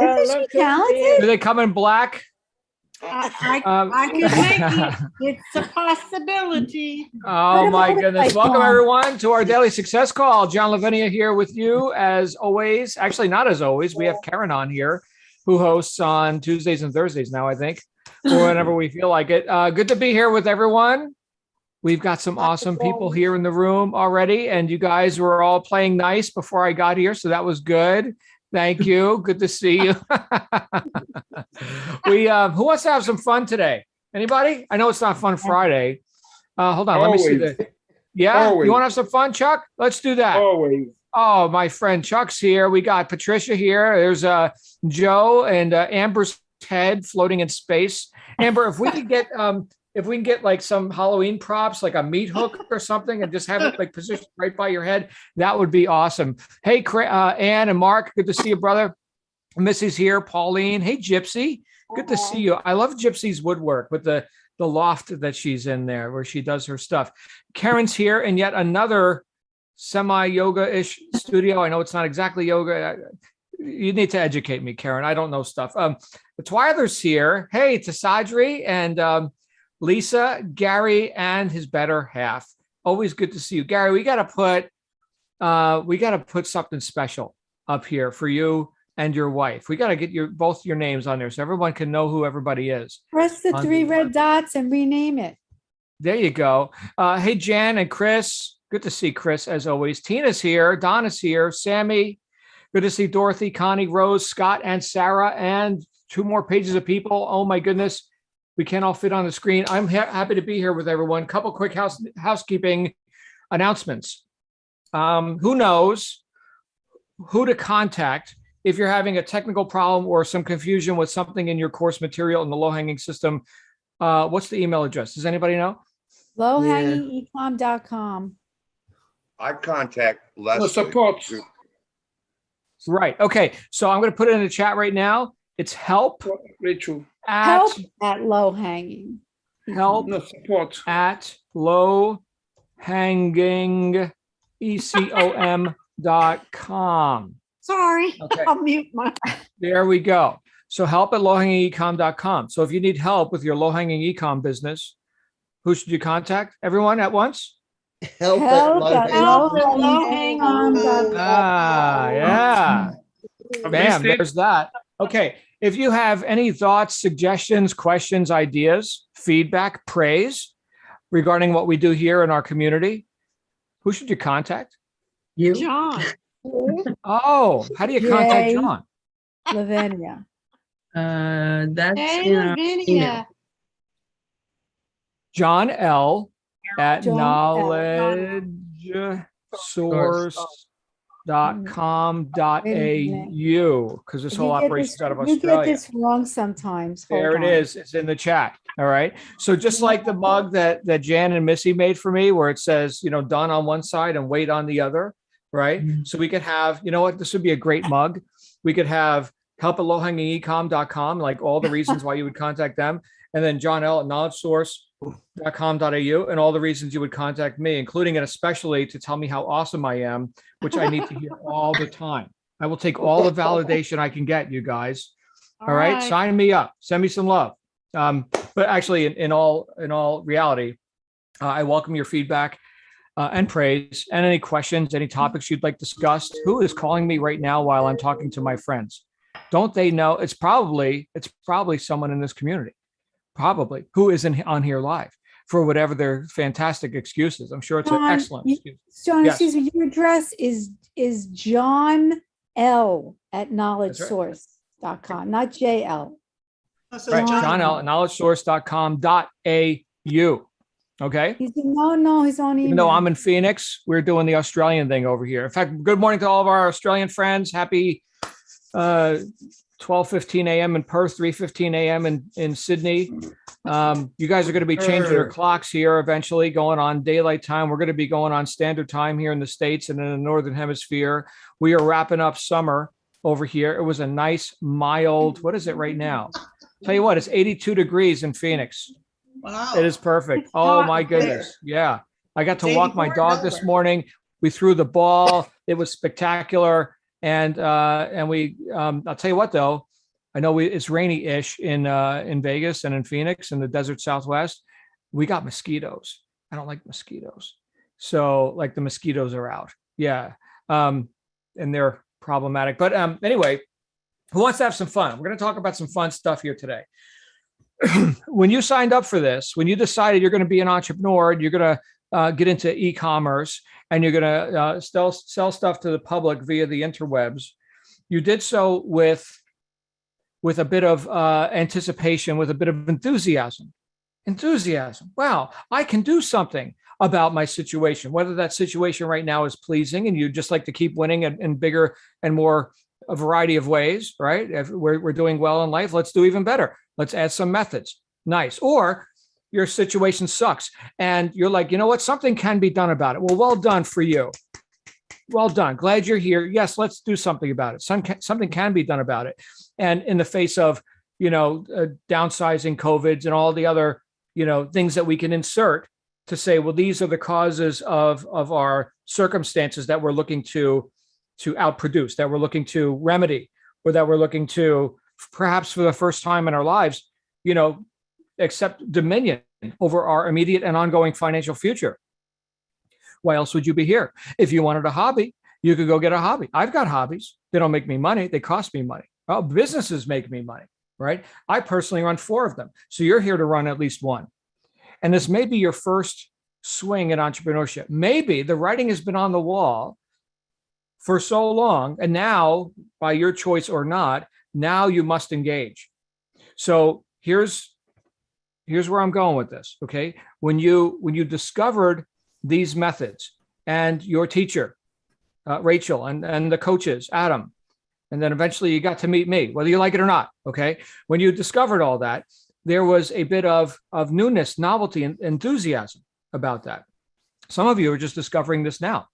Isn't she talented? Do they come in black? I can make it. It's a possibility. Oh my What about goodness. like Welcome Dawn? everyone to our daily success call. John Lavinia here with you as always. Actually, not as always. We have Karen on here who hosts on Tuesdays and Thursdays now, I think, or whenever we feel like it. Good to be here with everyone. We've got some awesome people here in the room already, and you guys were all playing nice before I got here, so that was good. Thank you. Good to see you. Who wants to have some fun today? Anybody? I know it's not Fun Friday. Hold on. Let me see Always. Yeah, Always. you want to have some fun, Chuck? Let's do that. Always. Oh, my friend Chuck's here. We got Patricia here. There's Joe and Amber's head floating in space. Amber, if we could get like some Halloween props, like a meat hook or something, and just have it like positioned right by your head, that would be awesome. Hey, Ann and Mark, good to see you, brother. Missy's here. Pauline. Hey, Gypsy. Good to see you. I love Gypsy's woodwork with the loft that she's in there where she does her stuff. Karen's here in yet another semi-yoga-ish studio. I know it's not exactly yoga. You need to educate me, Karen. I don't know stuff. The Twyler's here. Hey, Tasadri and Lisa, Gary, and his better half. Always good to see you. Gary, we gotta put something special up here for you and your wife. We gotta get both your names on there so everyone can know who everybody is. Press the On 3 the- red dots and rename it. There you go. Hey, Jan and Chris. Good to see Chris as always. Tina's here. Donna's here. Sammy. Good to see Dorothy, Connie, Rose, Scott, and Sarah, and 2 more pages of people. Oh my goodness. We can't all fit on the screen. I'm happy to be here with everyone. Couple quick housekeeping announcements. Who knows who to contact if you're having a technical problem or some confusion with something in your course material in the low-hanging system? What's the email address? Does anybody know? Lowhangingecom.com. I contact The Leslie. support. Right. Okay. So I'm going to put it in the chat right now. It's help Rachel. Help at low hanging. help No support. at low hanging ecom.com. Sorry, Okay. I'll mute my. There we go. So help at lowhangingecom.com. So if you need help with your low hanging ecom business, who should you contact? Everyone at once? Help at lowhangingecom.com. Yeah. I Bam, missed it. there's that. Okay. If you have any thoughts, suggestions, questions, ideas, feedback, praise regarding what we do here in our community, who should you contact? John. Oh, how do you contact Yay. John? Lavinia. That's Hey, in our Lavinia. email. John L at John L. knowledgesource.com.au because this whole operation's out of You get Australia. this wrong sometimes. Hold There on. it is. It's in the chat. All right. So just like the mug that Jan and Missy made for me, where it says, done on one side and wait on the other. Right. Mhm. So we could have, this would be a great mug. We could have help at lowhangingecom.com, like all the reasons why you would contact them. And then John L at knowledgesource.com.au and all the reasons you would contact me, including and especially to tell me how awesome I am, which I need to hear all the time. I will take all the validation I can get, you guys. All right. Sign me up. Send me some love. But actually, in all reality, I welcome your feedback and praise and any questions, any topics you'd like discussed. Who is calling me right now while I'm talking to my friends? Don't they know? It's probably someone in this community, probably who isn't on here live for whatever their fantastic excuses. I'm sure it's an John, excellent excuse. John, Yes. excuse me, your address is John L at knowledgesource.com, not JL. Right. John L at knowledgesource.com.au. Okay. He's his own email. Even though I'm in Phoenix, we're doing the Australian thing over here. In fact, good morning to all of our Australian friends. Happy 12:15 a.m. in Perth, 3:15 a.m. in Sydney. You guys are going to be changing your clocks here eventually, going on daylight time. We're going to be going on standard time here in the States and in the Northern Hemisphere. We are wrapping up summer over here. It was a nice, mild, what is it right now? Tell you what, it's 82 degrees in Phoenix. Wow. It is perfect. Oh my goodness. Yeah. I got to walk my dog this morning. We threw the ball. It was spectacular. And I'll tell you what though, I know it's rainy-ish in Vegas and in Phoenix and the desert Southwest. We got mosquitoes. I don't like mosquitoes. So like the mosquitoes are out. Yeah. And they're problematic. But anyway, who wants to have some fun? We're going to talk about some fun stuff here today. When you signed up for this, when you decided you're going to be an entrepreneur, you're going to get into e-commerce and you're going to sell stuff to the public via the interwebs, you did so with a bit of anticipation, with a bit of enthusiasm. Wow, I can do something about my situation, whether that situation right now is pleasing and you just like to keep winning in bigger and more a variety of ways, right? If we're doing well in life, let's do even better. Let's add some methods. Nice. Or your situation sucks and you're like, you know what? Something can be done about it. Well done for you. Well done. Glad you're here. Yes, let's do something about it. Something can be done about it. And in the face of, downsizing COVIDs and all the other, things that we can insert to say, well, these are the causes of our circumstances that we're looking to outproduce, that we're looking to remedy, or that we're looking to perhaps for the first time in our lives, accept dominion over our immediate and ongoing financial future. Why else would you be here? If you wanted a hobby, you could go get a hobby. I've got hobbies. They don't make me money. They cost me money. Well, businesses make me money, right? I personally run 4 of them. So you're here to run at least one. And this may be your first swing at entrepreneurship. Maybe the writing has been on the wall for so long, and now, by your choice or not, now you must engage. So here's where I'm going with this. Okay, when you discovered these methods, and your teacher, Rachel, and the coaches, Adam, and then eventually you got to meet me, whether you like it or not. Okay, when you discovered all that, there was a bit of newness, novelty, and enthusiasm about that. Some of you are just discovering this now.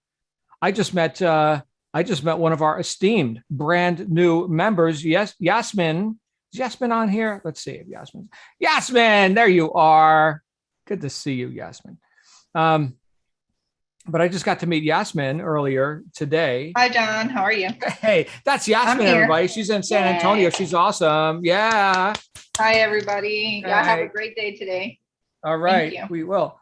I just met one of our esteemed brand new members. Yes, Yasmin. Is Yasmin on here? Let's see if Yasmin, there you are. Good to see you, Yasmin. But I just got to meet Yasmin earlier today. Hi, John. How are you? Hey, that's Yasmin, everybody. She's in San Antonio. She's awesome. Yeah. Hi, everybody. Hi. Y'all have a great day today. All right. We will.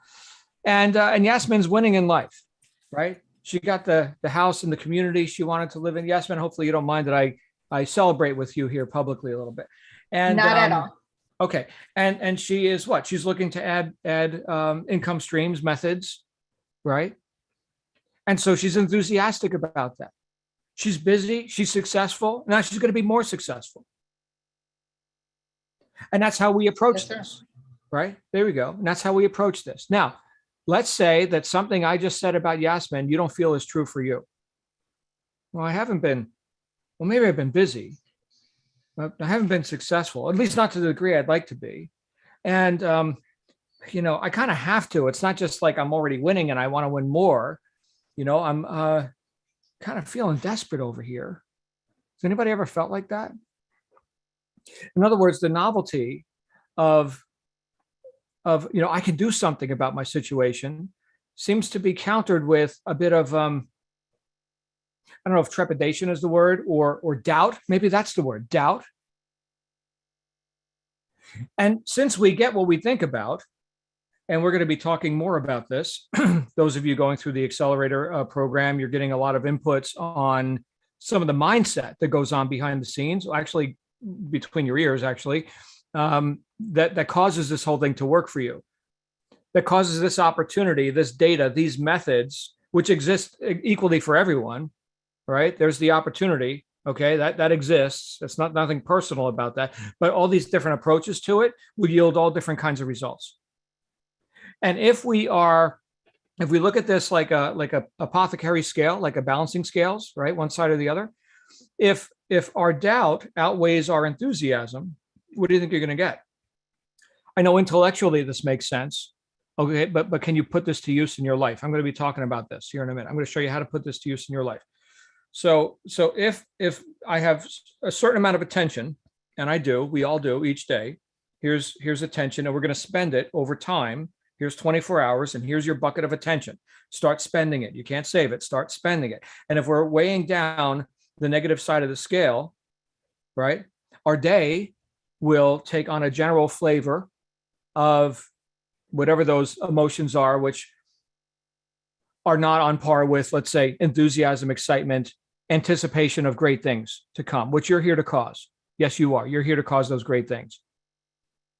And Yasmin's winning in life, right? She got the house in the community she wanted to live in. Yasmin, hopefully you don't mind that I celebrate with you here publicly a little bit. And not at all. Okay. And she is what? She's looking to add income streams, methods, right? And so she's enthusiastic about that. She's busy. She's successful. Now she's going to be more successful. And that's how we approach this, right? There we go. And that's how we approach this. Now, let's say that something I just said about Yasmin, you don't feel is true for you. Well, maybe I've been busy, but I haven't been successful, at least not to the degree I'd like to be. And, I kind of have to. It's not just like I'm already winning and I want to win more. I'm kind of feeling desperate over here. Has anybody ever felt like that? In other words, the novelty of I can do something about my situation seems to be countered with a bit of I don't know if trepidation is the word or doubt. Maybe that's the word, doubt. And since we get what we think about, and we're going to be talking more about this, those of you going through the accelerator program, you're getting a lot of inputs on some of the mindset that goes on behind the scenes, actually between your ears, actually, that causes this whole thing to work for you, that causes this opportunity, this data, these methods, which exist equally for everyone, right? There's the opportunity, okay, that exists. It's nothing personal about that, but all these different approaches to it would yield all different kinds of results. And if we look at this like a apothecary scale, like a balancing scales, right, one side or the other, if our doubt outweighs our enthusiasm, what do you think you're going to get? I know intellectually this makes sense, okay, but can you put this to use in your life? I'm going to be talking about this here in a minute. I'm going to show you how to put this to use in your life. So if I have a certain amount of attention, and I do, we all do each day, here's attention, and we're going to spend it over time. Here's 24 hours, and here's your bucket of attention. Start spending it. You can't save it. Start spending it. And if we're weighing down the negative side of the scale, right? Our day will take on a general flavor of whatever those emotions are, which are not on par with, let's say, enthusiasm, excitement, anticipation of great things to come, which you're here to cause. Yes, you are. You're here to cause those great things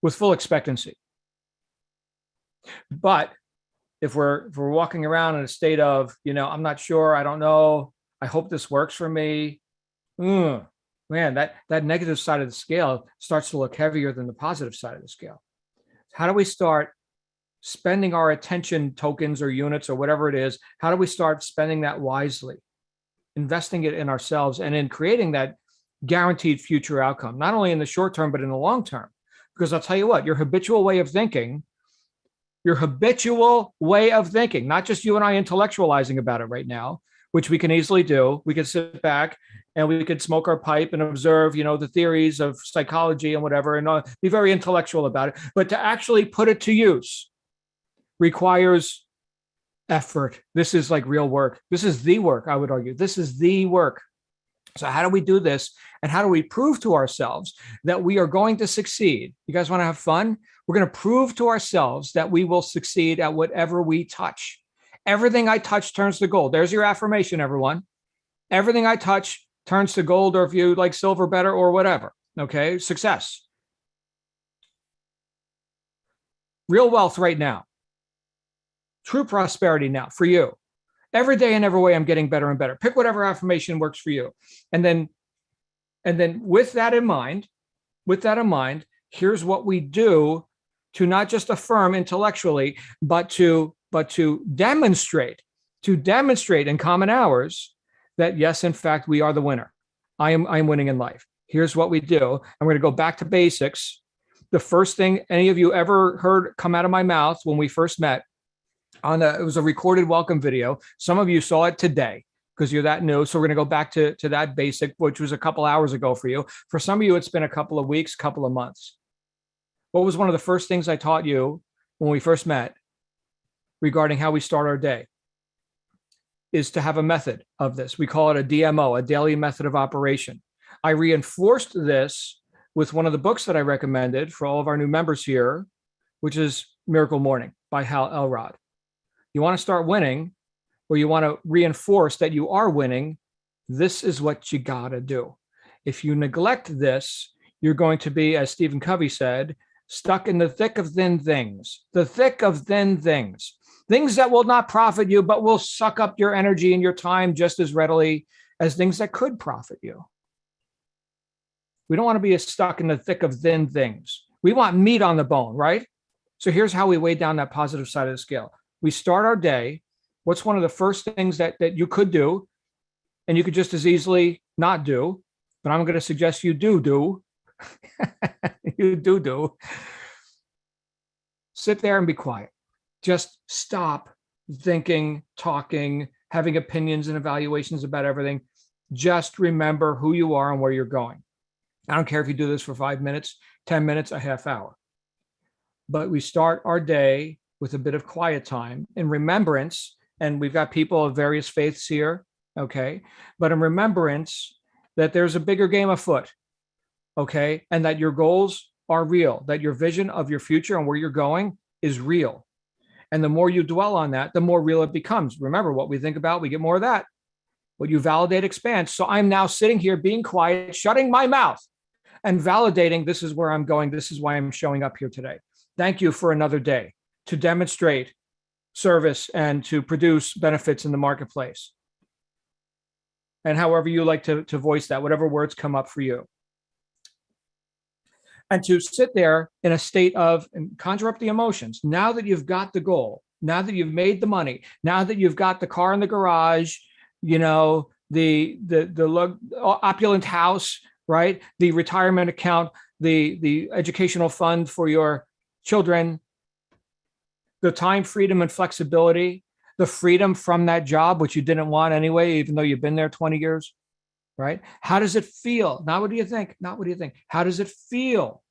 with full expectancy. But if we're walking around in a state of, I'm not sure, I don't know, I hope this works for me, man, that negative side of the scale starts to look heavier than the positive side of the scale. How do we start spending our attention tokens or units or whatever it is? How do we start spending that wisely, investing it in ourselves and in creating that guaranteed future outcome, not only in the short term, but in the long term? Because I'll tell you what, your habitual way of thinking, not just you and I intellectualizing about it right now, which we can easily do. We can sit back and we could smoke our pipe and observe, the theories of psychology and whatever, and be very intellectual about it. But to actually put it to use requires effort. This is like real work. This is the work, I would argue. This is the work. So how do we do this? And how do we prove to ourselves that we are going to succeed? You guys want to have fun? We're going to prove to ourselves that we will succeed at whatever we touch. Everything I touch turns to gold. There's your affirmation, everyone. Everything I touch turns to gold, or if you like silver better or whatever. Okay, success. Real wealth right now. True prosperity now for you. Every day in every way, I'm getting better and better. Pick whatever affirmation works for you. And then with that in mind, here's what we do to not just affirm intellectually, but to demonstrate in common hours that yes, in fact, we are the winner. I am winning in life. Here's what we do. I'm going to go back to basics. The first thing any of you ever heard come out of my mouth when we first met, it was a recorded welcome video. Some of you saw it today because you're that new. So we're going to go back to that basic, which was a couple hours ago for you. For some of you, it's been a couple of weeks, couple of months. What was one of the first things I taught you when we first met regarding how we start our day? Is to have a method of this. We call it a DMO, a daily method of operation. I reinforced this with one of the books that I recommended for all of our new members here, which is Miracle Morning by Hal Elrod. You want to start winning, or you want to reinforce that you are winning, this is what you got to do. If you neglect this, you're going to be, as Stephen Covey said, stuck in the thick of thin things, things that will not profit you, but will suck up your energy and your time just as readily as things that could profit you. We don't want to be stuck in the thick of thin things. We want meat on the bone, right? So here's how we weigh down that positive side of the scale. We start our day. What's one of the first things that you could do, and you could just as easily not do, but I'm going to suggest you do. You do. Sit there and be quiet. Just stop thinking, talking, having opinions and evaluations about everything. Just remember who you are and where you're going. I don't care if you do this for 5 minutes, 10 minutes, a half hour. But we start our day with a bit of quiet time in remembrance. And we've got people of various faiths here, okay? But in remembrance that there's a bigger game afoot, okay? And that your goals are real, that your vision of your future and where you're going is real. And the more you dwell on that, the more real it becomes. Remember, what we think about, we get more of that. What you validate expands. So I'm now sitting here being quiet, shutting my mouth and validating this is where I'm going. This is why I'm showing up here today. Thank you for another day to demonstrate service and to produce benefits in the marketplace. And however you like to voice that, whatever words come up for you. And to sit there in a state of, and conjure up the emotions. Now that you've got the goal, now that you've made the money, now that you've got the car in the garage, the opulent house, right? The retirement account, the educational fund for your children, the time freedom and flexibility, the freedom from that job, which you didn't want anyway, even though you've been there 20 years, right? How does it feel? Not what do you think? Not what do you think? How does it feel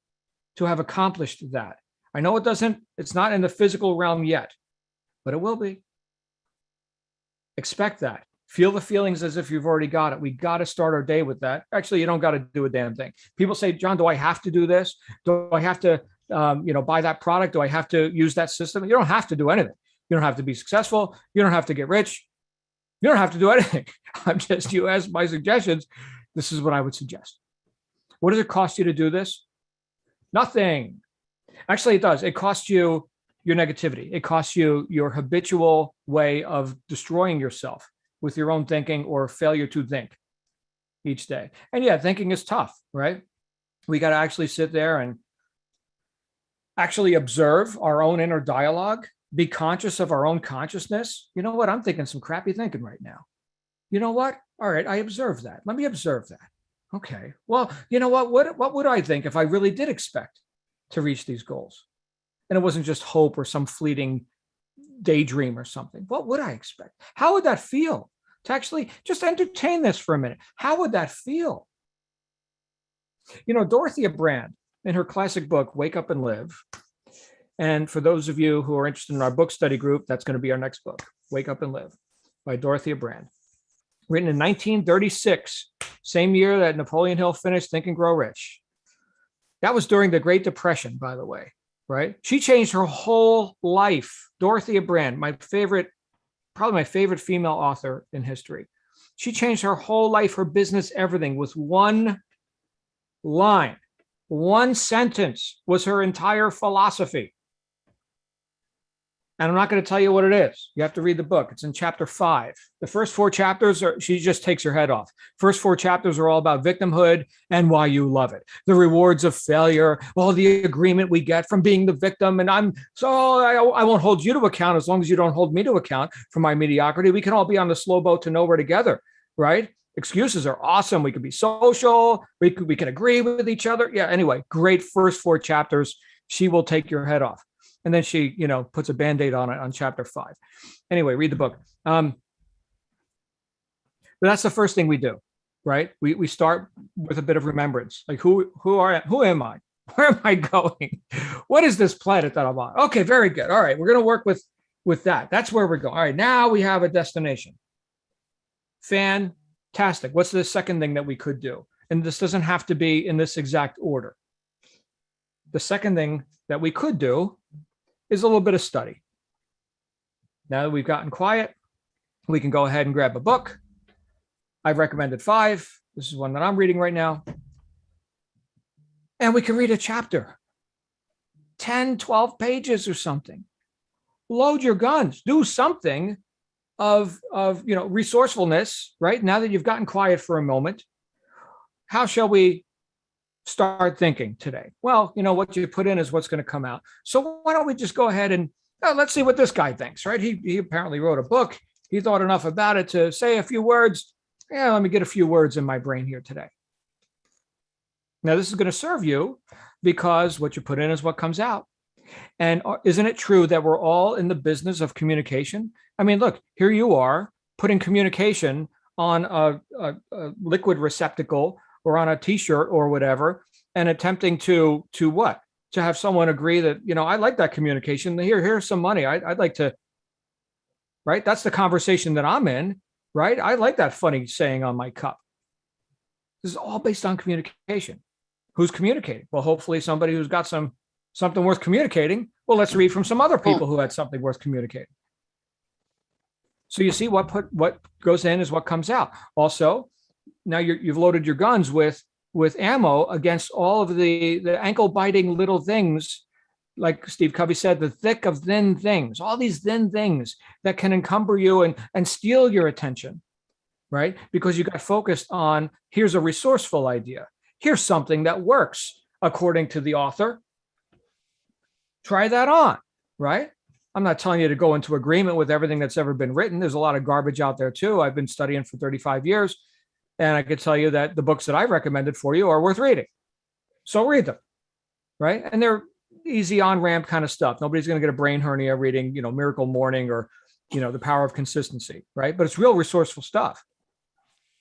to have accomplished that? I know it's not in the physical realm yet, but it will be. Expect that. Feel the feelings as if you've already got it. We got to start our day with that. Actually, you don't got to do a damn thing. People say, John, do I have to do this? Do I have to, buy that product? Do I have to use that system? You don't have to do anything. You don't have to be successful. You don't have to get rich. You don't have to do anything. You ask my suggestions. This is what I would suggest. What does it cost you to do this? Nothing. Actually, it does. It costs you your negativity. It costs you your habitual way of destroying yourself with your own thinking or failure to think each day. And yeah, thinking is tough, right? We got to actually sit there and actually observe our own inner dialogue, be conscious of our own consciousness. You know what? I'm thinking some crappy thinking right now. You know what? All right, I observe that. Let me observe that. Okay. Well, you know what? What would I think if I really did expect to reach these goals? And it wasn't just hope or some fleeting daydream or something. What would I expect? How would that feel? To actually just entertain this for a minute. How would that feel? Dorothea Brande, in her classic book, Wake Up and Live. And for those of you who are interested in our book study group, that's going to be our next book, Wake Up and Live, by Dorothea Brande. Written in 1936, same year that Napoleon Hill finished Think and Grow Rich. That was during the Great Depression, by the way, right? She changed her whole life. Dorothea Brande, probably my favorite female author in history. She changed her whole life, her business, everything with one line. One sentence was her entire philosophy. And I'm not going to tell you what it is. You have to read the book. It's in chapter 5. The first 4 chapters she just takes her head off. First 4 chapters are all about victimhood and why you love it. The rewards of failure, all the agreement we get from being the victim. And I won't hold you to account as long as you don't hold me to account for my mediocrity. We can all be on the slow boat to nowhere together, right? Excuses are awesome. We can be social. We can agree with each other. Yeah, anyway, great first 4 chapters. She will take your head off. And then she, puts a Band-Aid on it on chapter 5. Anyway, read the book. But that's the first thing we do, right? We start with a bit of remembrance. Like who am I? Where am I going? What is this planet that I'm on? Okay, very good. All right, we're going to work with that. That's where we're going. All right, now we have a destination. Fantastic. What's the second thing that we could do? And this doesn't have to be in this exact order. The second thing that we could do is a little bit of study. Now that we've gotten quiet, we can go ahead and grab a book. I've recommended 5. This is one that I'm reading right now. And we can read a chapter, 10, 12 pages or something. Load your guns, do something of resourcefulness, right? Now that you've gotten quiet for a moment, how shall we start thinking today? Well, what you put in is what's going to come out. So why don't we just go ahead and let's see what this guy thinks, right? He apparently wrote a book. He thought enough about it to say a few words. Yeah, let me get a few words in my brain here today. Now, this is going to serve you because what you put in is what comes out. And isn't it true that we're all in the business of communication? I mean, look, here you are putting communication on a liquid receptacle or on a t-shirt or whatever, and attempting to what? To have someone agree that, I like that communication. Here's some money. I'd like to, right? That's the conversation that I'm in, right? I like that funny saying on my cup. This is all based on communication. Who's communicating? Well, hopefully somebody who's got something worth communicating. Well, let's read from some other people who had something worth communicating. So you see what goes in is what comes out. Also, now you've loaded your guns with ammo against all of the ankle biting little things, like Steve Covey said, the thick of thin things, all these thin things that can encumber you and steal your attention, right? Because you got focused on, here's a resourceful idea. Here's something that works according to the author. Try that on, right? I'm not telling you to go into agreement with everything that's ever been written. There's a lot of garbage out there too. I've been studying for 35 years. And I could tell you that the books that I've recommended for you are worth reading. So read them, right? And they're easy on-ramp kind of stuff. Nobody's going to get a brain hernia reading, Miracle Morning or, The Power of Consistency, right? But it's real resourceful stuff.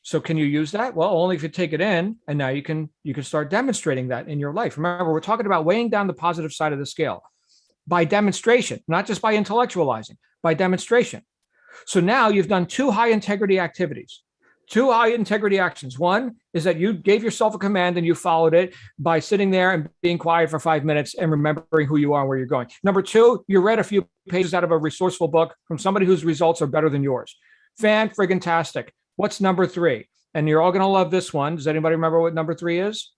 So can you use that? Well, only if you take it in, and now you can start demonstrating that in your life. Remember, we're talking about weighing down the positive side of the scale by demonstration, not just by intellectualizing, by demonstration. So now you've done two high integrity activities, two high integrity actions. One is that you gave yourself a command and you followed it by sitting there and being quiet for 5 minutes and remembering who you are and where you're going. Number two, you read a few pages out of a resourceful book from somebody whose results are better than yours. Fan-friggin-tastic. What's number three? And you're all going to love this one. Does anybody remember what number three is?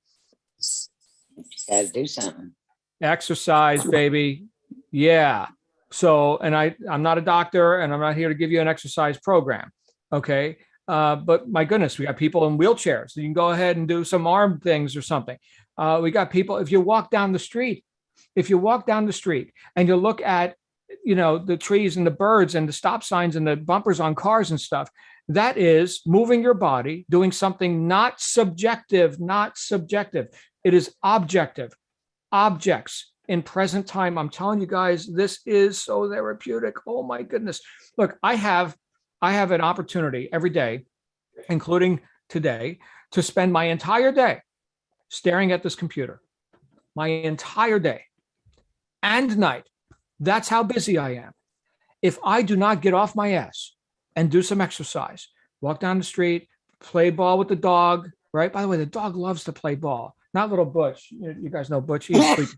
Got to do something. Exercise, baby. Yeah. So, and I'm not a doctor and I'm not here to give you an exercise program. Okay. But my goodness, we got people in wheelchairs. So you can go ahead and do some arm things or something. We got people, if you walk down the street and you look at, the trees and the birds and the stop signs and the bumpers on cars and stuff, that is moving your body, doing something not subjective. It is objective. Objects in present time. I'm telling you guys, this is so therapeutic. Oh my goodness. Look, I have an opportunity every day, including today, to spend my entire day staring at this computer, my entire day and night. That's how busy I am. If I do not get off my ass and do some exercise, walk down the street, play ball with the dog, right? By the way, the dog loves to play ball. Not little Butch. You guys know Butch. He's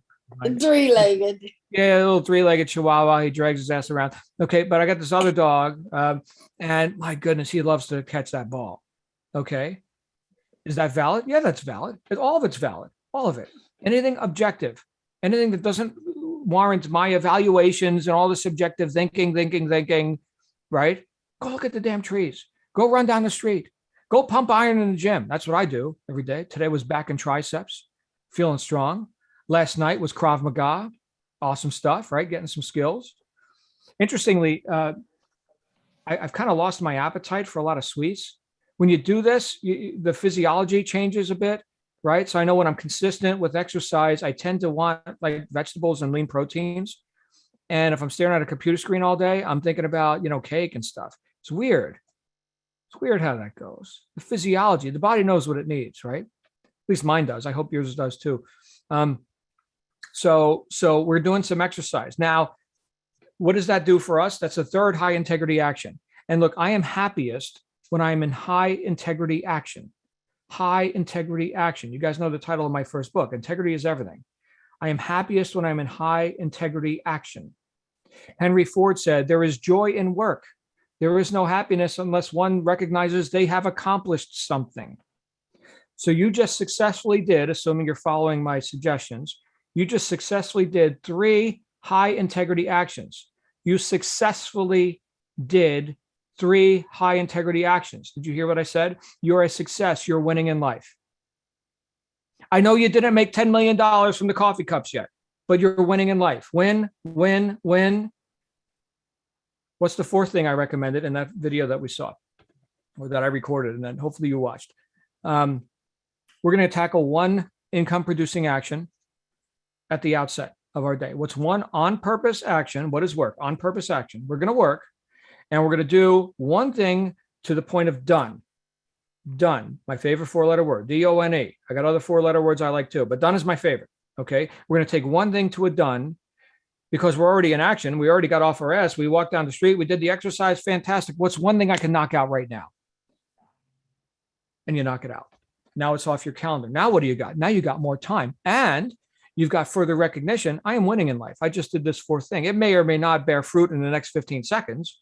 Three-legged. Yeah, a little three-legged chihuahua. He drags his ass around. Okay, but I got this other dog, and my goodness, he loves to catch that ball. Okay, is that valid? Yeah, that's valid. All of it's valid. All of it. Anything objective, anything that doesn't warrant my evaluations and all the subjective thinking, right? Go look at the damn trees. Go run down the street. Go pump iron in the gym. That's what I do every day. Today was back and triceps, feeling strong. Last night was Krav Maga. Awesome stuff, right? Getting some skills. Interestingly, I've kind of lost my appetite for a lot of sweets. When you do this, the physiology changes a bit, right? So I know when I'm consistent with exercise, I tend to want like vegetables and lean proteins. And if I'm staring at a computer screen all day, I'm thinking about, cake and stuff. It's weird. It's weird how that goes. The physiology, the body knows what it needs, right? At least mine does. I hope yours does too. So we're doing some exercise. Now, what does that do for us? That's a third high integrity action. And look, I am happiest when I'm in high integrity action. High integrity action. You guys know the title of my first book, Integrity is Everything. I am happiest when I'm in high integrity action. Henry Ford said, there is joy in work. There is no happiness unless one recognizes they have accomplished something. So you just successfully did, assuming you're following my suggestions, you just successfully did 3 high integrity actions. You successfully did 3 high integrity actions. Did you hear what I said? You're a success. You're winning in life. I know you didn't make $10 million from the coffee cups yet, but you're winning in life. Win, win, win. What's the 4th thing I recommended in that video that we saw or that I recorded and then hopefully you watched? We're going to tackle one income producing action at the outset of our day. What's one on purpose action? What is work? On purpose action. We're going to work and we're going to do one thing to the point of done. Done. My favorite 4-letter word, D-O-N-E. I got other 4-letter words I like too, but done is my favorite. Okay. We're going to take one thing to a done because we're already in action. We already got off our ass. We walked down the street. We did the exercise. Fantastic. What's one thing I can knock out right now? And you knock it out. Now it's off your calendar. Now what do you got? Now you got more time and you've got further recognition. I am winning in life. I just did this 4th thing. It may or may not bear fruit in the next 15 seconds,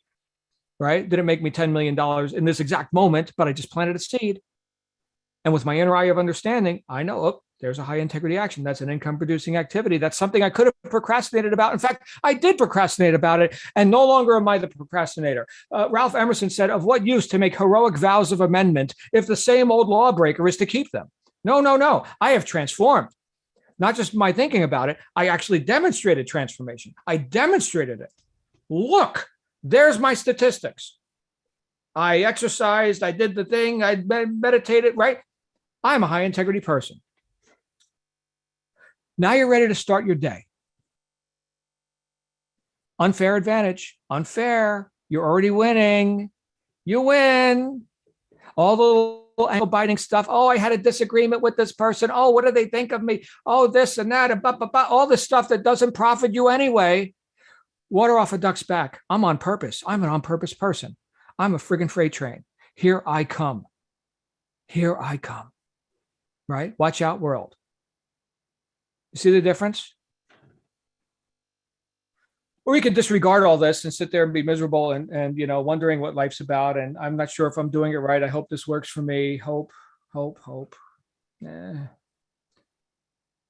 right? Didn't make me $10 million in this exact moment, but I just planted a seed. And with my inner eye of understanding, I know, oh, there's a high integrity action. That's an income producing activity. That's something I could have procrastinated about. In fact, I did procrastinate about it. And no longer am I the procrastinator. Ralph Emerson said, of what use to make heroic vows of amendment if the same old lawbreaker is to keep them? No. I have transformed. Not just my thinking about it. I actually demonstrated transformation. I demonstrated it. Look, there's my statistics. I exercised. I did the thing. I meditated, right? I'm a high integrity person. Now you're ready to start your day. Unfair advantage. Unfair. You're already winning. You win. All the little ankle biting stuff. Oh, I had a disagreement with this person. Oh, what do they think of me? Oh, this and that. And all the stuff that doesn't profit you anyway. Water off a duck's back. I'm on purpose. I'm an on purpose person. I'm a friggin' freight train. Here I come. Here I come. Right? Watch out, world. You see the difference? Or we could disregard all this and sit there and be miserable and wondering what life's about. And I'm not sure if I'm doing it right. I hope this works for me. Hope.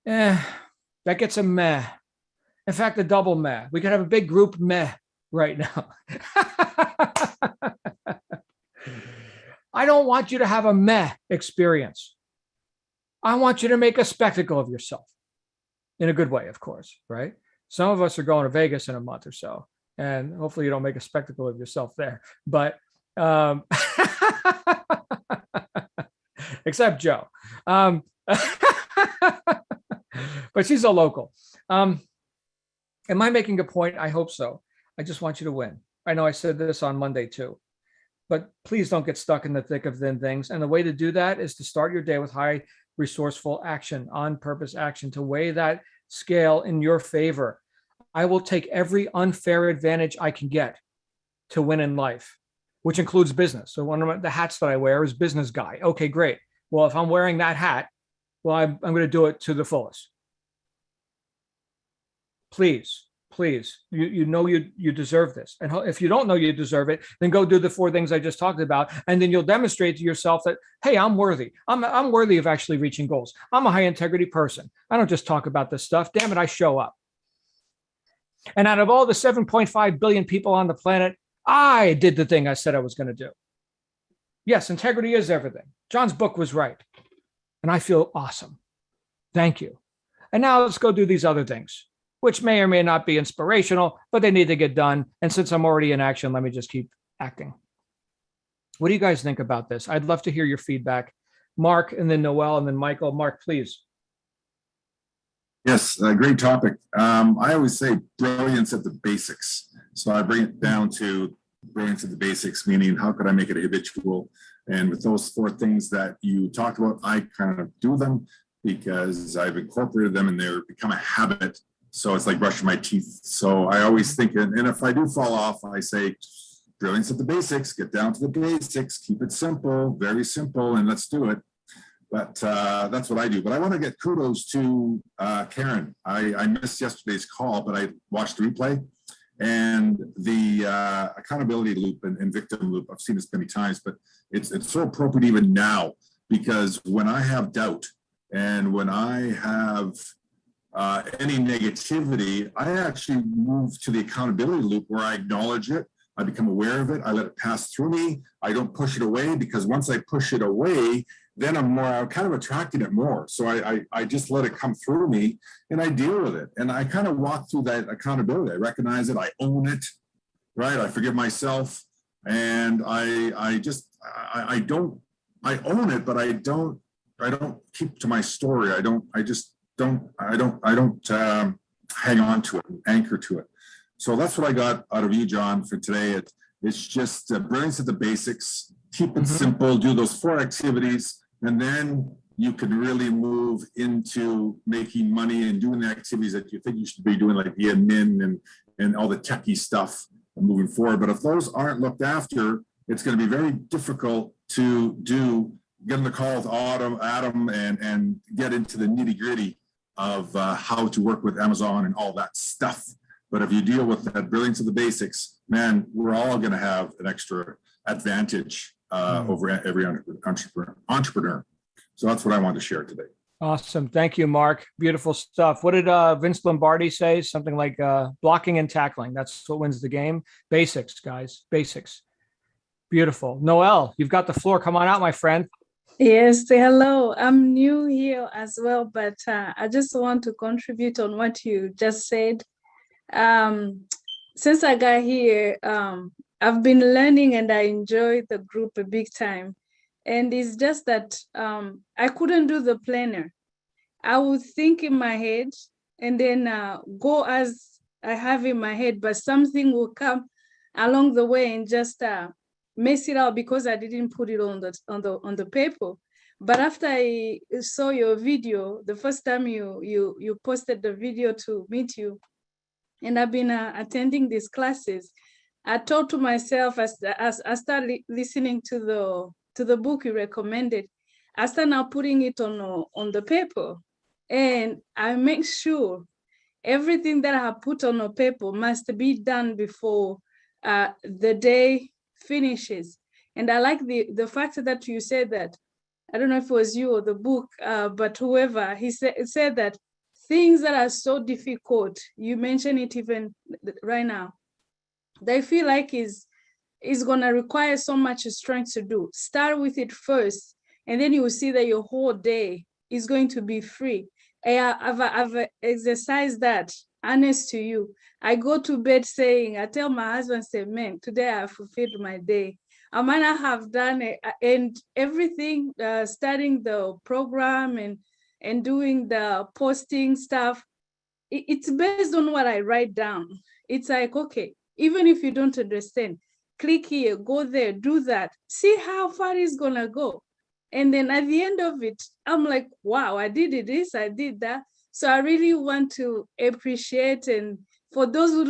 That gets a meh. In fact, a double meh. We could have a big group meh right now. I don't want you to have a meh experience. I want you to make a spectacle of yourself in a good way, of course, right? Some of us are going to Vegas in a month or so, and hopefully you don't make a spectacle of yourself there. But except Joe. But she's a local. Am I making a point? I hope so. I just want you to win. I know I said this on Monday too, but please don't get stuck in the thick of thin things. And the way to do that is to start your day with high resourceful action, on purpose action, to weigh that scale in your favor. I will take every unfair advantage I can get to win in life, which includes business. So one of the hats that I wear is business guy. Okay, great. Well, if I'm wearing that hat, well, I'm going to do it to the fullest. Please, you know you deserve this. And if you don't know you deserve it, then go do the 4 things I just talked about. And then you'll demonstrate to yourself that, hey, I'm worthy. I'm worthy of actually reaching goals. I'm a high integrity person. I don't just talk about this stuff. Damn it, I show up. And out of all the 7.5 billion people on the planet, I did the thing I said I was going to do. Yes, integrity is everything. John's book was right. And I feel awesome. Thank you. And now let's go do these other things, which may or may not be inspirational, but they need to get done. And since I'm already in action, let me just keep acting. What do you guys think about this? I'd love to hear your feedback. Mark, and then Noel, and then Michael. Mark, please. Yes, great topic. I always say brilliance at the basics. So I bring it down to brilliance at the basics, meaning how could I make it habitual? And with those 4 things that you talked about, I kind of do them because I've incorporated them and they're become a habit. So it's like brushing my teeth. So I always think, and if I do fall off, I say, brilliance at the basics, get down to the basics, keep it simple, very simple, and let's do it. But that's what I do. But I want to get kudos to Karen. I missed yesterday's call, but I watched the replay. And the accountability loop and victim loop, I've seen this many times, but it's so appropriate even now, because when I have doubt and when I have any negativity, I actually move to the accountability loop where I acknowledge it. I become aware of it. I let it pass through me. I don't push it away, because once I push it away, then I'm kind of attracting it more. So I just let it come through me and I deal with it. And I kind of walk through that accountability. I recognize it. I own it, right? I forgive myself. And I own it, but I don't keep to my story. I don't hang on to it and anchor to it. So that's what I got out of you, John, for today. It's just brilliance at the basics. Keep it simple. Do those 4 activities, and then you can really move into making money and doing the activities that you think you should be doing, like the admin and all the techie stuff moving forward. But if those aren't looked after, it's going to be very difficult to get on the call with Adam and get into the nitty gritty of how to work with Amazon and all that stuff. But if you deal with that brilliance of the basics, man, we're all going to have an extra advantage over every entrepreneur. So that's what I wanted to share today. Awesome. Thank you, Mark. Beautiful stuff. What did Vince Lombardi say? Something like blocking and tackling. That's what wins the game. Basics, guys. Basics. Beautiful. Noel, you've got the floor. Come on out, my friend. Yes, hello. I'm new here as well, but I just want to contribute on what you just said. Since I got here, I've been learning and I enjoy the group a big time. And it's just that I couldn't do the planner. I would think in my head and then go as I have in my head, but something will come along the way and just mess it out because I didn't put it on the paper. But after I saw your video, the first time you posted the video to meet you, and I've been attending these classes. I thought to myself as I started listening to the book you recommended, I start now putting it on the paper, and I make sure everything that I have put on the paper must be done before the day finishes. And I like the fact that you said that, I don't know if it was you or the book, but whoever, he said that things that are so difficult, you mentioned it even right now, they feel like is going to require so much strength to do. Start with it first, and then you will see that your whole day is going to be free. I've exercised that, honest to you. I go to bed saying, I tell my husband, say, man, today I fulfilled my day. I might not have done it, and everything, starting the program and doing the posting stuff, it's based on what I write down. It's like, okay, even if you don't understand, click here, go there, do that, see how far it's gonna go. And then at the end of it, I'm like, wow, I did this, I did that. So I really want to appreciate, and for those who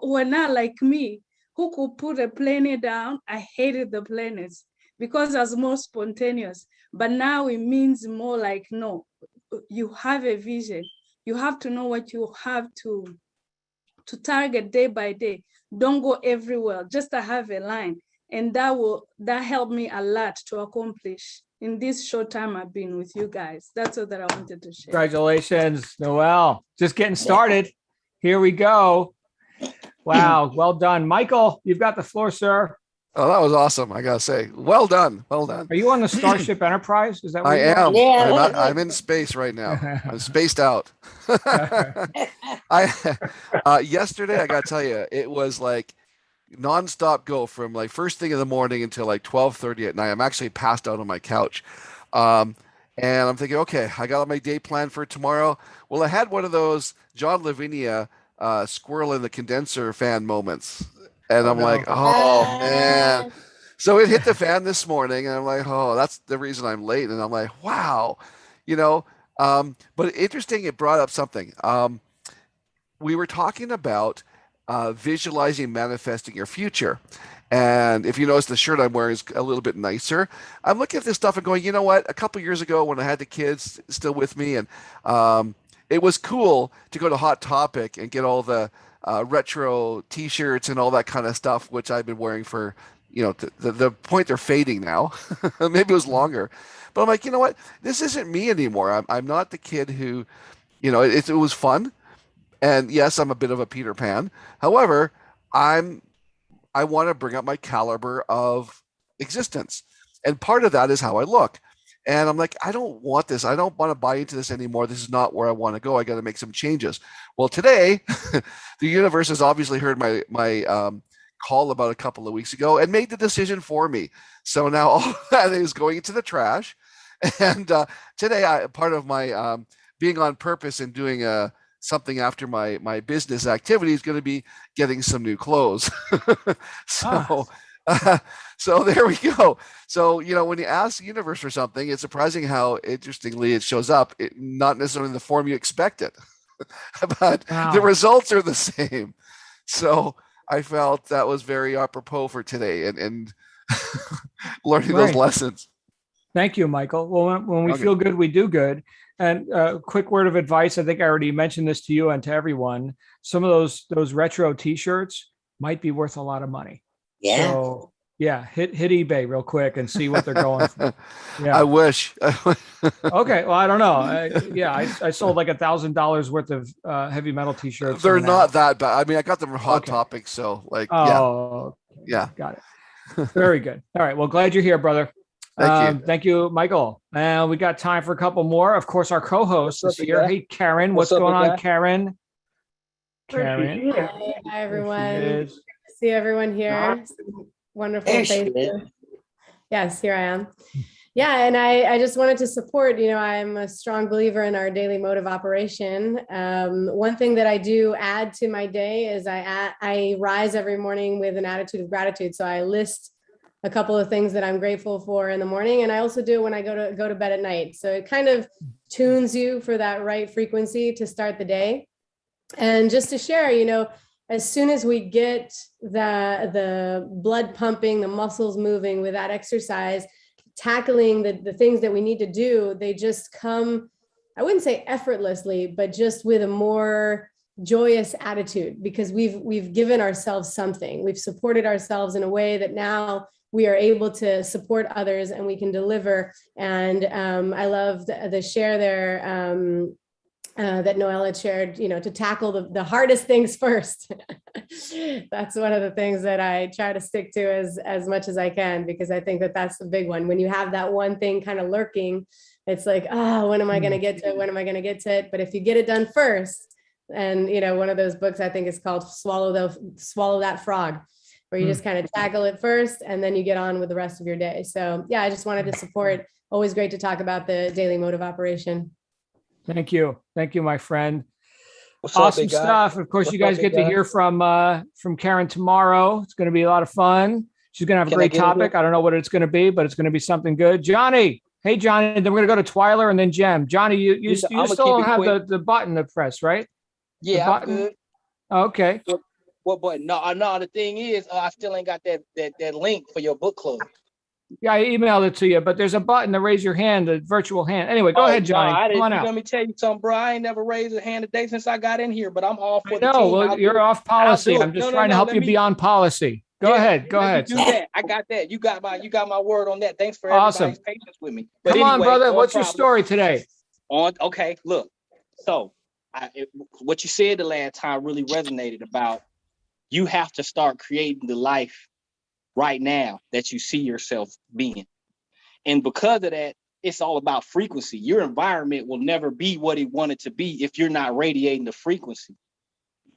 were not like me, who could put a planner down, I hated the planners because I was more spontaneous. But now it means more like, no, you have a vision. You have to know what you have to target day by day. Don't go everywhere, just to have a line. And that helped me a lot to accomplish in this short time I've been with you guys. That's all that I wanted to share. Congratulations, Noelle. Just getting started. Here we go. Wow, well done. Michael, you've got the floor, sir. Oh, that was awesome. I gotta say, well done. Well done. Are you on the Starship Enterprise? Is that what I you are? am. Yeah. I'm in space right now. I'm spaced out. Yesterday, I gotta tell you, it was like nonstop go from like first thing in the morning until like 12:30 at night. I'm actually passed out on my couch. And I'm thinking, okay, I got my day planned for tomorrow. Well, I had one of those John Lavinia squirrel in the condenser fan moments. And I'm like, oh man. So it hit the fan this morning, and I'm like, oh, that's the reason I'm late. And I'm like, wow, but interesting, it brought up something. We were talking about visualizing, manifesting your future. And if you notice, the shirt I'm wearing is a little bit nicer. I'm looking at this stuff and going, you know what? A couple years ago when I had the kids still with me, and it was cool to go to Hot Topic and get all the retro t-shirts and all that kind of stuff, which I've been wearing for, the point they're fading now. Maybe it was longer. But I'm like, you know what? This isn't me anymore. I'm not the kid who, it was fun. And yes, I'm a bit of a Peter Pan. However, I want to bring up my caliber of existence. And part of that is how I look. And I'm like, I don't want this. I don't want to buy into this anymore. This is not where I want to go. I got to make some changes. Well, today, the universe has obviously heard my call about a couple of weeks ago and made the decision for me. So now all that is going into the trash. And today, part of my being on purpose and doing something after my business activity is going to be getting some new clothes. So there we go. So, when you ask the universe for something, it's surprising how interestingly it shows up, not necessarily in the form you expect it, but the results are the same. So I felt that was very apropos for today and learning those lessons. Thank you, Michael. Well, when we feel good, we do good. And a quick word of advice. I think I already mentioned this to you and to everyone. Some of those retro t-shirts might be worth a lot of money. Yeah. So hit eBay real quick and see what they're going for. Yeah. I wish. Okay. Well, I don't know. I sold like $1,000 worth of heavy metal t-shirts. They're not that bad. I mean, I got them from Hot Topic. So yeah. Got it. Very good. All right. Well, glad you're here, brother. Thank you, Michael. We got time for a couple more. Of course, our co-host is here. Hey, Karen. What's going on, Karen? Karen. Hi, everyone. See everyone here. Wonderful faces. Yes, here I am. Yeah, and I just wanted to support, I'm a strong believer in our daily mode of operation. One thing that I do add to my day is I rise every morning with an attitude of gratitude. So I list a couple of things that I'm grateful for in the morning. And I also do it when I go to bed at night. So it kind of tunes you for that right frequency to start the day. And just to share, as soon as we get the blood pumping, the muscles moving with that exercise, tackling the things that we need to do, they just come, I wouldn't say effortlessly, but just with a more joyous attitude, because we've given ourselves something. We've supported ourselves in a way that now we are able to support others and we can deliver. And I love the share there that Noelle had shared, to tackle the hardest things first. That's one of the things that I try to stick to as much as I can, because I think that that's the big one. When you have that one thing kind of lurking, it's like, when am I going to get to it? When am I going to get to it? But if you get it done first, and one of those books I think is called Swallow That Frog, where you just kind of tackle it first and then you get on with the rest of your day. So yeah, I just wanted to support. Always great to talk about the daily mode of operation. Thank you. Thank you, my friend. What's up, Awesome big guy? stuff. Of course, you What's guys up, get big to guy? hear from Karen tomorrow. It's going to be a lot of fun. She's going to have a Can I great get in topic. here? I don't know what it's going to be, but it's going to be something good. Johnny. Hey, Johnny. Then we're going to go to Twyler and then Jem. Johnny, you Listen, I'ma still keep don't it have quick. the button to press, right? Yeah, I'm button? good. Okay. What button? No, the thing is, I still ain't got that link for your book club. Yeah, I emailed it to you, but there's a button to raise your hand, the virtual hand. Anyway, go ahead, Johnny. I Come didn't. on out. Let me tell you something, bro. I ain't never raised a hand today since I got in here, but I'm all for the No, team. well, I'll you're do it. off I'll policy. do it. I'm just No, trying to help let you me- be on policy. Go Yeah, ahead. Go let me ahead. do that. I got that. You got my word on that. Thanks for Awesome. everybody's patience with me. But Come on, anyway, brother. no What's your problem. story today? Okay, look. So what you said the last time really resonated about you have to start creating the life right now that you see yourself being. And because of that, it's all about frequency. Your environment will never be what it wanted to be if you're not radiating the frequency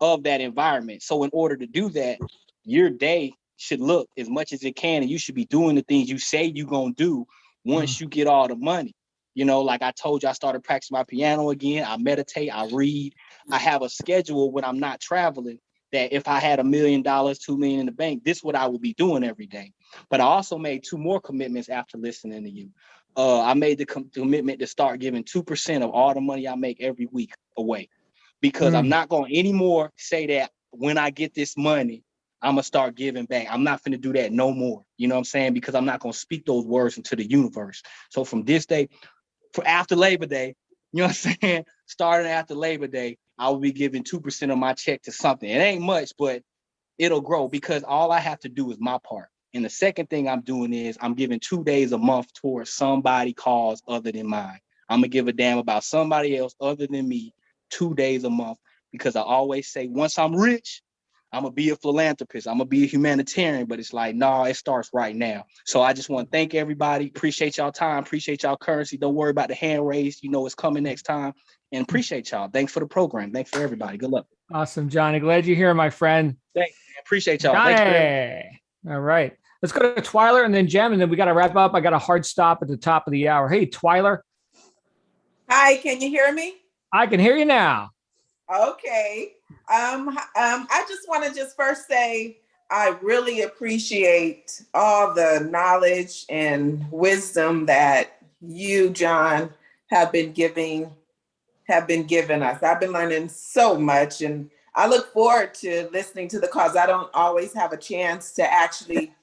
of that environment. So in order to do that, your day should look as much as it can, and you should be doing the things you say you're going to do once you get all the money. Like I told you, I started practicing my piano again. I meditate, I read. I have a schedule when I'm not traveling that if I had $1 million, $2 million in the bank, this is what I would be doing every day. But I also made 2 more commitments after listening to you. I made the commitment to start giving 2% of all the money I make every week away, because I'm not going to anymore say that when I get this money, I'm going to start giving back. I'm not going to do that no more. You know what I'm saying? Because I'm not going to speak those words into the universe. So from this day, for after Labor Day, you know what I'm saying? Starting after Labor Day, I will be giving 2% of my check to something. It ain't much, but it'll grow because all I have to do is my part. And the second thing I'm doing is I'm giving 2 days a month towards somebody cause other than mine. I'm going to give a damn about somebody else other than me 2 days a month, because I always say once I'm rich, I'm going to be a philanthropist. I'm going to be a humanitarian, but it's like, no, it starts right now. So I just want to thank everybody. Appreciate y'all time. Appreciate y'all currency. Don't worry about the hand raised. It's coming next time. And appreciate y'all. Thanks for the program. Thanks for everybody. Good luck. Awesome, Johnny. Glad you're here, my friend. Thanks. Appreciate y'all. Thanks for everything. Johnny. All right. Let's go to Twyler and then Jem, and then we got to wrap up. I got a hard stop at the top of the hour. Hey, Twyler. Hi, can you hear me? I can hear you now. Okay. I just want to first say I really appreciate all the knowledge and wisdom that you, John, have been giving us. I've been learning so much, and I look forward to listening to the calls. I don't always have a chance to actually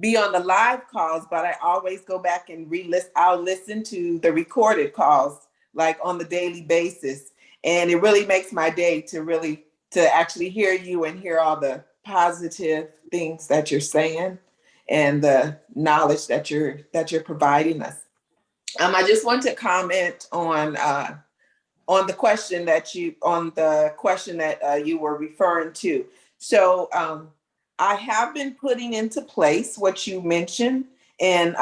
be on the live calls, but I always go back and I'll listen to the recorded calls like on the daily basis. And it really makes my day to actually hear you and hear all the positive things that you're saying and the knowledge that you're providing us. I just want to comment on the question that you were referring to. So I have been putting into place what you mentioned, and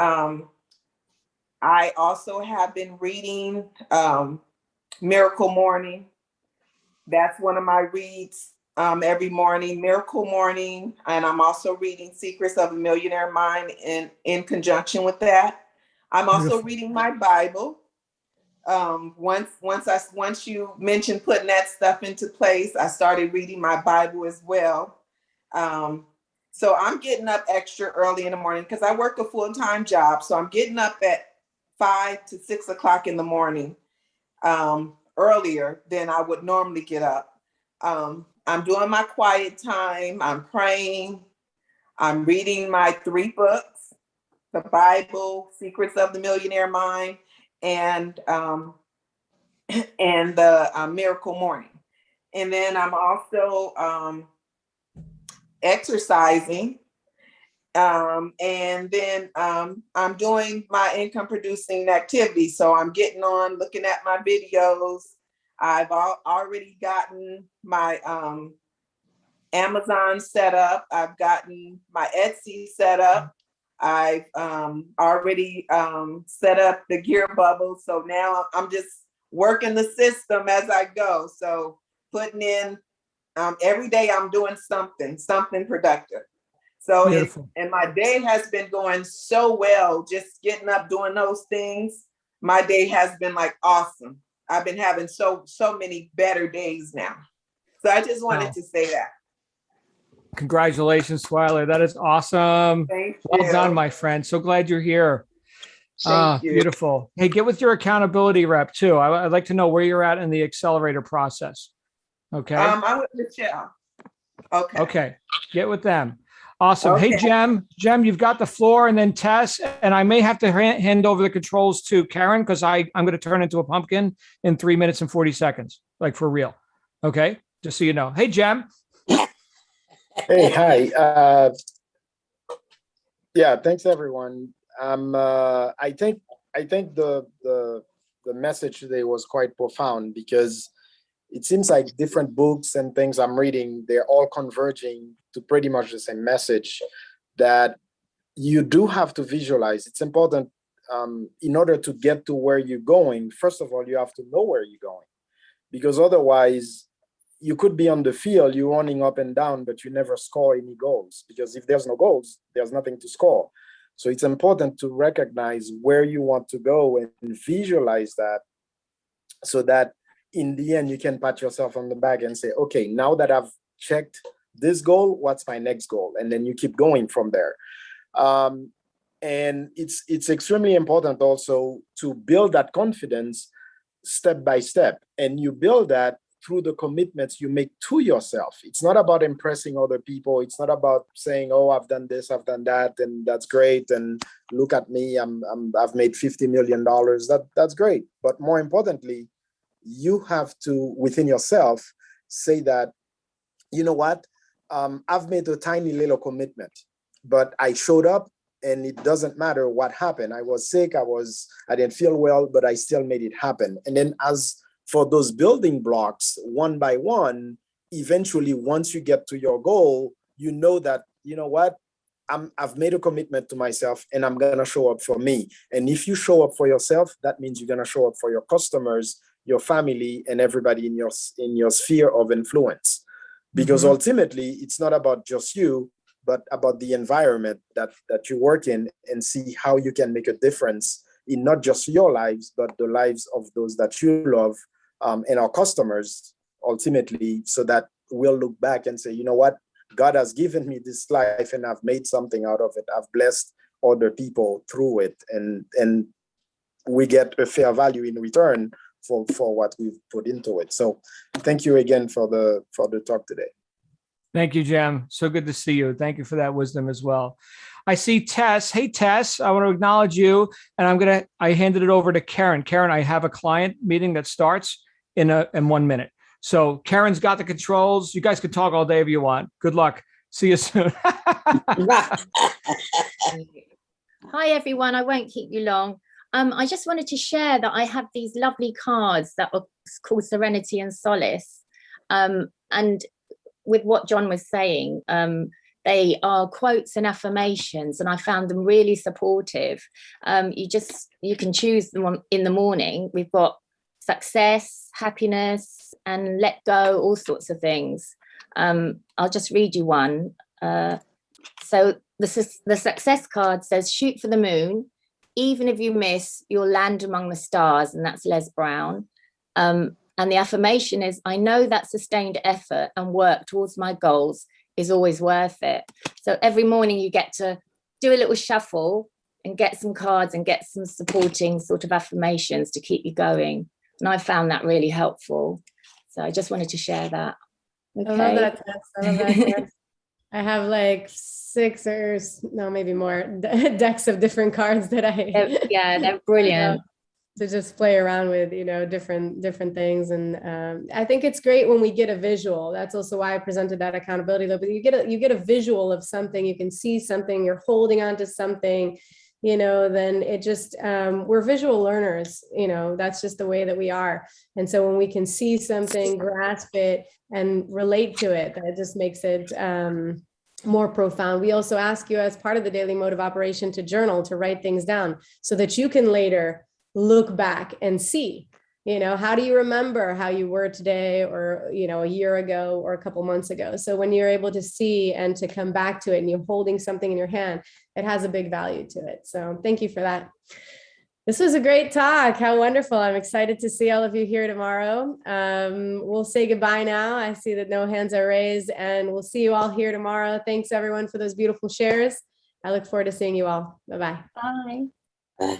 I also have been reading Miracle Morning. That's one of my reads every morning, Miracle Morning. And I'm also reading Secrets of a Millionaire Mind in conjunction with that. I'm also reading my Bible. Once you mentioned putting that stuff into place, I started reading my Bible as well. So I'm getting up extra early in the morning because I work a full-time job. So I'm getting up at 5 to 6 o'clock in the morning, earlier than I would normally get up. I'm doing my quiet time. I'm praying. I'm reading my 3 books, the Bible, Secrets of the Millionaire Mind, and the Miracle Morning. And then I'm also exercising. And then I'm doing my income producing activity. So I'm getting on, looking at my videos. I've already gotten my Amazon set up. I've gotten my Etsy set up. I've already set up the gear bubble. So now I'm just working the system as I go. So putting in every day I'm doing something productive. So and my day has been going so well, just getting up, doing those things. My day has been like awesome. I've been having so many better days now. So I just wanted to say that. Congratulations, Swiler. That is awesome. Thank well you. done, my friend. So glad you're here. Thank you. Beautiful. Hey, get with your accountability rep too. I'd like to know where you're at in the accelerator process. Okay. I'm with Michelle. Okay. Okay. Get with them. Awesome. Okay. Hey, Jem, you've got the floor, and then Tess, and I may have to hand over the controls to Karen because I'm going to turn into a pumpkin in 3 minutes and 40 seconds, like for real. Okay. Just so you know. Hey, Jem. Hey, hi. Yeah, thanks everyone. I think the message today was quite profound because it seems like different books and things I'm reading, they're all converging to pretty much the same message that you do have to visualize. It's important in order to get to where you're going. First of all, you have to know where you're going, because otherwise you could be on the field, you're running up and down, but you never score any goals, because if there's no goals, there's nothing to score. So it's important to recognize where you want to go and visualize that, so that in the end, you can pat yourself on the back and say, okay, now that I've checked this goal, what's my next goal? And then you keep going from there. And it's extremely important also to build that confidence step by step. And you build that through the commitments you make to yourself. It's not about impressing other people. It's not about saying, oh, I've done this, I've done that, and that's great. And look at me, I've made $50 million. That's great. But more importantly, you have to, within yourself, say that, you know what, I've made a tiny little commitment, but I showed up, and it doesn't matter what happened. I was sick, I didn't feel well, but I still made it happen. And then as for those building blocks, one by one, eventually, once you get to your goal, you know that, you know what, I've made a commitment to myself, and I'm gonna show up for me. And if you show up for yourself, that means you're gonna show up for your customers, your family, and everybody in your sphere of influence. Because ultimately, it's not about just you, but about the environment that you work in, and see how you can make a difference in not just your lives, but the lives of those that you love, and our customers, ultimately, so that we'll look back and say, you know what, God has given me this life, and I've made something out of it. I've blessed other people through it, and we get a fair value in return for what we've put into it. So thank you again for the talk today. Thank you, Jem. So good to see you. Thank you for that wisdom as well. I see Tess. Hey, Tess, I want to acknowledge you, and I handed it over to Karen. Karen, I have a client meeting that starts in 1 minute. So Karen's got the controls. You guys can talk all day if you want. Good luck. See you soon. Right. Hi, everyone. I won't keep you long. I just wanted to share that I have these lovely cards that are called Serenity and Solace. And with what John was saying, they are quotes and affirmations, and I found them really supportive. You can choose them in the morning. We've got success, happiness, and let go, all sorts of things. I'll just read you one. So the success card says, shoot for the moon. Even if you miss, you'll land among the stars. And that's Les Brown. And the affirmation is, I know that sustained effort and work towards my goals is always worth it. So every morning you get to do a little shuffle and get some cards and get some supporting sort of affirmations to keep you going. And I found that really helpful. So I just wanted to share that. I love Okay. that test. I love that test. I have like 6 or no, maybe more decks of different cards that Yeah, they're brilliant. to just play around with, different things. And I think it's great when we get a visual. That's also why I presented that accountability loop. But you get a visual of something, you can see something, you're holding on to something, then it just, we're visual learners, that's just the way that we are. And so when we can see something, grasp it and relate to it, that just makes it more profound. We also ask you as part of the daily mode of operation to journal, to write things down so that you can later look back and see, how do you remember how you were today or, a year ago or a couple months ago. So when you're able to see and to come back to it and you're holding something in your hand, it has a big value to it. So thank you for that. This was a great talk. How wonderful. I'm excited to see all of you here tomorrow. We'll say goodbye now. I see that no hands are raised, and we'll see you all here tomorrow. Thanks everyone for those beautiful shares. I look forward to seeing you all. Bye-bye. Bye. Bye.